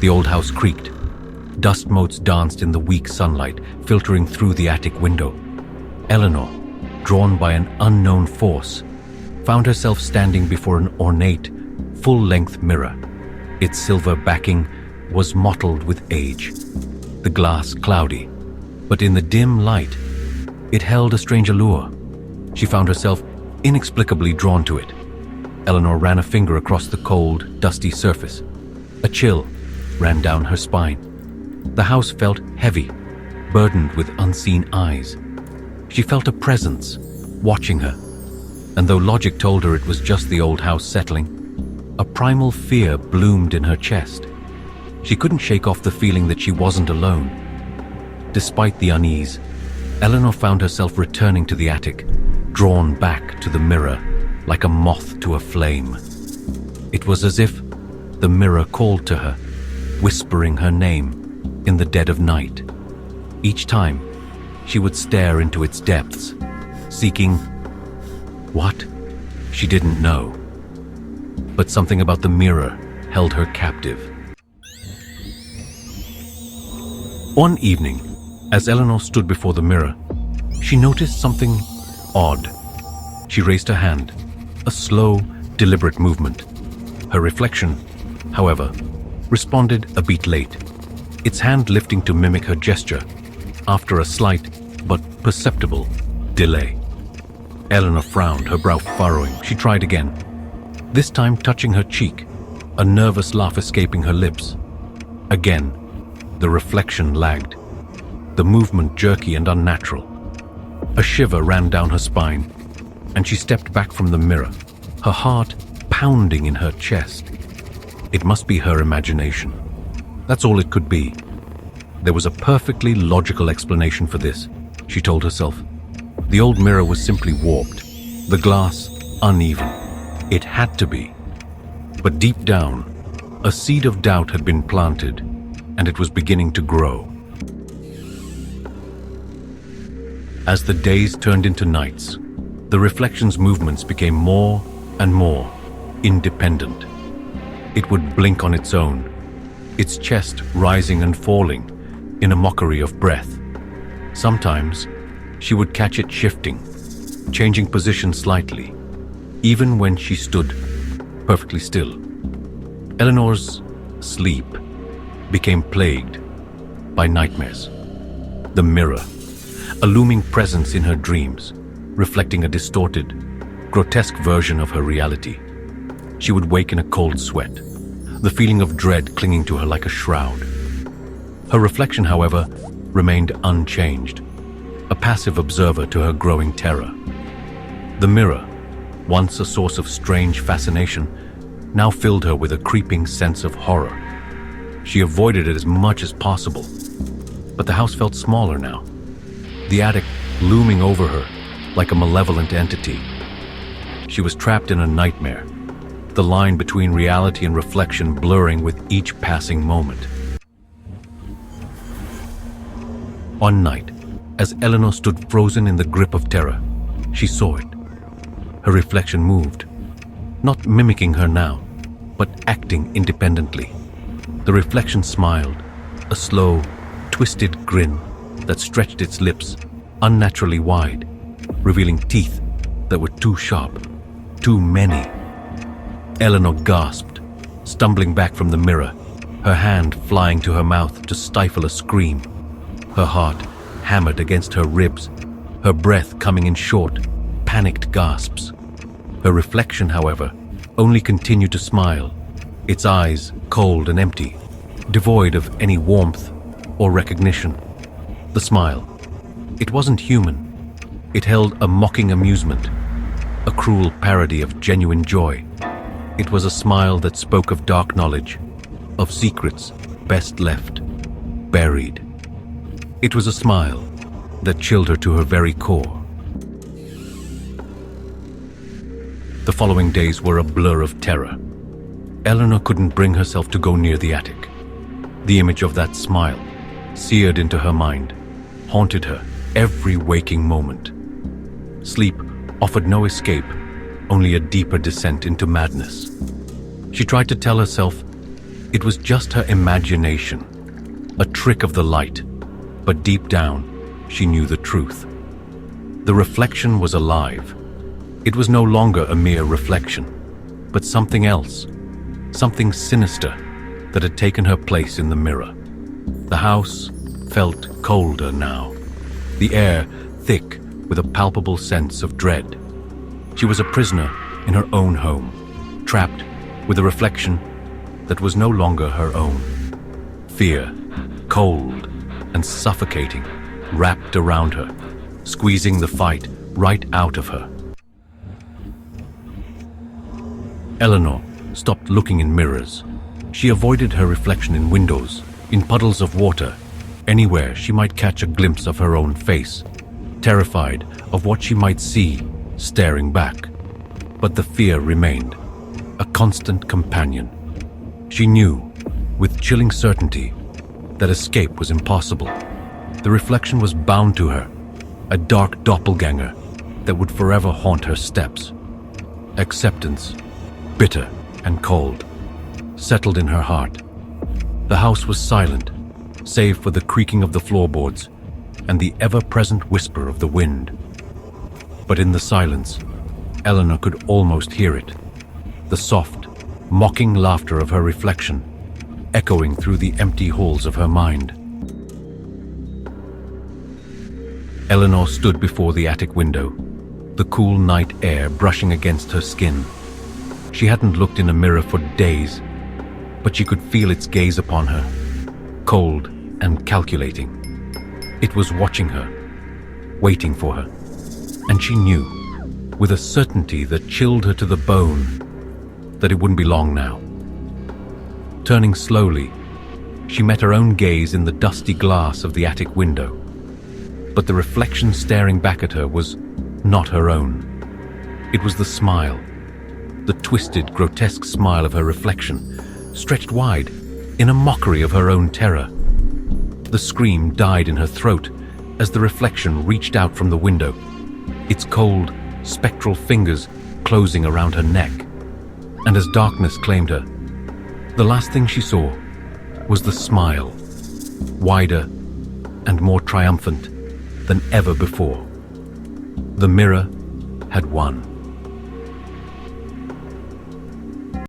The old house creaked. Dust motes danced in the weak sunlight, filtering through the attic window. Eleanor, drawn by an unknown force, found herself standing before an ornate, full-length mirror. Its silver backing was mottled with age, the glass cloudy, but in the dim light, it held a strange allure. She found herself inexplicably drawn to it. Eleanor ran a finger across the cold, dusty surface. A chill ran down her spine. The house felt heavy, burdened with unseen eyes. She felt a presence watching her, and though logic told her it was just the old house settling, a primal fear bloomed in her chest. She couldn't shake off the feeling that she wasn't alone. Despite the unease, Eleanor found herself returning to the attic, drawn back to the mirror like a moth to a flame. It was as if the mirror called to her, whispering her name in the dead of night. Each time, she would stare into its depths, seeking what? She didn't know. But something about the mirror held her captive. One evening, as Eleanor stood before the mirror, she noticed something odd. She raised her hand, a slow, deliberate movement. Her reflection, however, responded a beat late, its hand lifting to mimic her gesture after a slight but perceptible delay. Eleanor frowned, her brow furrowing. She tried again, this time touching her cheek, a nervous laugh escaping her lips. Again, the reflection lagged, the movement jerky and unnatural. A shiver ran down her spine, and she stepped back from the mirror, her heart pounding in her chest. It must be her imagination. That's all it could be. There was a perfectly logical explanation for this, she told herself. The old mirror was simply warped, the glass uneven. It had to be. But deep down, a seed of doubt had been planted, and it was beginning to grow. As the days turned into nights, the reflection's movements became more and more independent. It would blink on its own, its chest rising and falling in a mockery of breath. Sometimes, she would catch it shifting, changing position slightly, even when she stood perfectly still. Eleanor's sleep became plagued by nightmares. The mirror, a looming presence in her dreams, reflecting a distorted, grotesque version of her reality. She would wake in a cold sweat, the feeling of dread clinging to her like a shroud. Her reflection, however, remained unchanged, a passive observer to her growing terror. The mirror, once a source of strange fascination, now filled her with a creeping sense of horror. She avoided it as much as possible, but the house felt smaller now, the attic looming over her like a malevolent entity. She was trapped in a nightmare, the line between reality and reflection blurring with each passing moment. One night, as Eleanor stood frozen in the grip of terror, she saw it. Her reflection moved, not mimicking her now, but acting independently. The reflection smiled, a slow, twisted grin that stretched its lips unnaturally wide, revealing teeth that were too sharp, too many. Eleanor gasped, stumbling back from the mirror, her hand flying to her mouth to stifle a scream. Her heart hammered against her ribs, her breath coming in short, panicked gasps. Her reflection, however, only continued to smile, its eyes cold and empty, devoid of any warmth or recognition. The smile, it wasn't human. It held a mocking amusement, a cruel parody of genuine joy. It was a smile that spoke of dark knowledge, of secrets best left buried. It was a smile that chilled her to her very core. The following days were a blur of terror. Eleanor couldn't bring herself to go near the attic. The image of that smile, seared into her mind, haunted her every waking moment. Sleep offered no escape, only a deeper descent into madness. She tried to tell herself It was just her imagination, a trick of the light, but deep down, she knew the truth. The reflection was alive. It was no longer a mere reflection, but something else, something sinister that had taken her place in the mirror. The house felt colder now, the air thick with a palpable sense of dread. She was a prisoner in her own home, trapped with a reflection that was no longer her own. Fear, cold and suffocating, wrapped around her, squeezing the fight right out of her. Eleanor stopped looking in mirrors. She avoided her reflection in windows, in puddles of water, anywhere she might catch a glimpse of her own face, terrified of what she might see staring back. But the fear remained, a constant companion. She knew, with chilling certainty, that escape was impossible. The reflection was bound to her, a dark doppelganger that would forever haunt her steps. Acceptance, bitter and cold, settled in her heart. The house was silent, save for the creaking of the floorboards and the ever-present whisper of the wind. But in the silence, Eleanor could almost hear it, the soft, mocking laughter of her reflection, echoing through the empty halls of her mind. Eleanor stood before the attic window, the cool night air brushing against her skin. She hadn't looked in a mirror for days, but she could feel its gaze upon her, cold and calculating. It was watching her, waiting for her, and she knew, with a certainty that chilled her to the bone, that it wouldn't be long now. Turning slowly, she met her own gaze in the dusty glass of the attic window. But the reflection staring back at her was not her own. It was the smile, the twisted, grotesque smile of her reflection, stretched wide in a mockery of her own terror. The scream died in her throat as the reflection reached out from the window, its cold, spectral fingers closing around her neck. And as darkness claimed her, the last thing she saw was the smile, wider and more triumphant than ever before. The mirror had won.